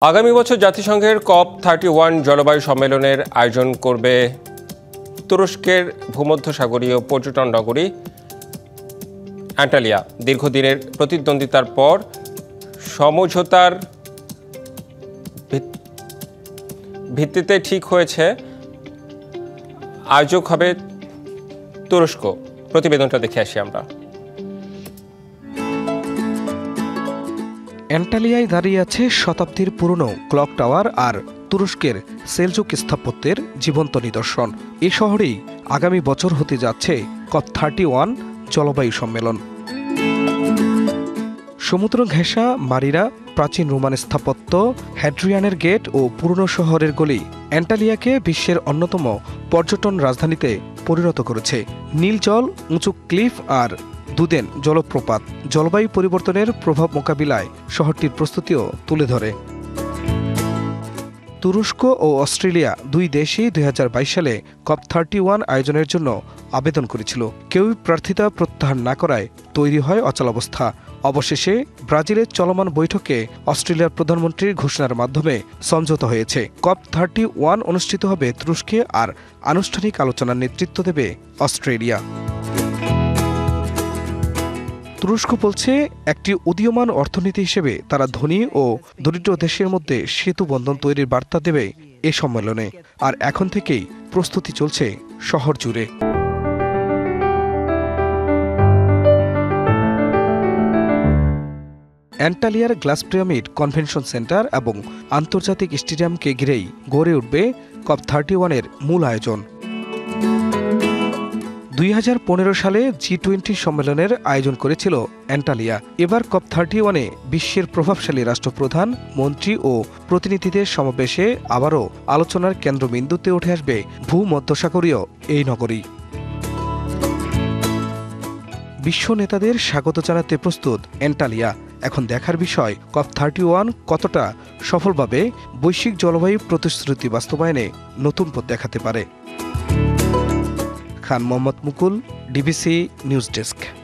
আগামী বছর জাতিসংঘের COP31 জলবায়ু সম্মেলনের আয়োজন করবে তুরস্কের ভূমধ্যসাগরীয় পর্যটন নগরী অ্যান্টালিয়া। দীর্ঘদিনের প্রতিদ্বন্দ্বিতার পর সমঝোতার ভিত্তিতে ঠিক হয়েছে আয়োজক হবে তুরস্ক। প্রতিবেদনটা দেখে আসি আমরা। অ্যান্টালিয়ায় দাঁড়িয়ে আছে শতাব্দীর পুরনো ক্লক টাওয়ার আর তুরস্কের সেলজুক স্থাপত্যের জীবন্ত নিদর্শন। এই শহরেই আগামী বছর হতে যাচ্ছে COP31 জলবায়ু সম্মেলন। সমুদ্র ঘেঁষা মারিরা, প্রাচীন রোমান স্থাপত্য, হ্যাড্রিয়ানের গেট ও পুরনো শহরের গলি অ্যান্টালিয়াকে বিশ্বের অন্যতম পর্যটন রাজধানীতে পরিণত করেছে। নীল জল, উঁচু ক্লিফ আর দুদেন জলপ্রপাত জলবায়ু পরিবর্তনের প্রভাব মোকাবিলায় শহরটির প্রস্তুতিও তুলে ধরে। তুরস্ক ও অস্ট্রেলিয়া দুই দেশই 2022 সালে COP31 আয়োজনের জন্য আবেদন করেছিল। কেউই প্রার্থিতা প্রত্যাহার না করায় তৈরি হয় অচলাবস্থা। অবশেষে ব্রাজিলের চলমান বৈঠকে অস্ট্রেলিয়ার প্রধানমন্ত্রীর ঘোষণার মাধ্যমে সমঝোতা হয়েছে। COP31 অনুষ্ঠিত হবে তুরস্কে, আর আনুষ্ঠানিক আলোচনার নেতৃত্ব দেবে অস্ট্রেলিয়া। তুরস্ক বলছে, একটি উদীয়মান অর্থনীতি হিসেবে তারা ধনী ও দরিদ্র দেশের মধ্যে সেতু বন্ধন তৈরির বার্তা দেবে এ সম্মেলনে। আর এখন থেকেই প্রস্তুতি চলছে শহর জুড়ে। অ্যান্টালিয়ার গ্লাস পিরামিড কনভেনশন সেন্টার এবং আন্তর্জাতিক স্টেডিয়ামকে ঘিরেই গড়ে উঠবে COP31 মূল আয়োজন। 2015 সালে G20 সম্মেলনের আয়োজন করেছিল অ্যান্টালিয়া। এবার COP31 বিশ্বের প্রভাবশালী রাষ্ট্রপ্রধান, মন্ত্রী ও প্রতিনিধিদের সমাবেশে আবারও আলোচনার কেন্দ্রবিন্দুতে উঠে আসবে ভূমধ্যসাগরীয় এই নগরী। বিশ্ব নেতাদের স্বাগত জানাতে প্রস্তুত অ্যান্টালিয়া। এখন দেখার বিষয় COP31 কতটা সফলভাবে বৈশ্বিক জলবায়ু প্রতিশ্রুতি বাস্তবায়নে নতুন পথ দেখাতে পারে। খান মোহাম্মদ মুকুল, ডিবিসি নিউজ ডেস্ক।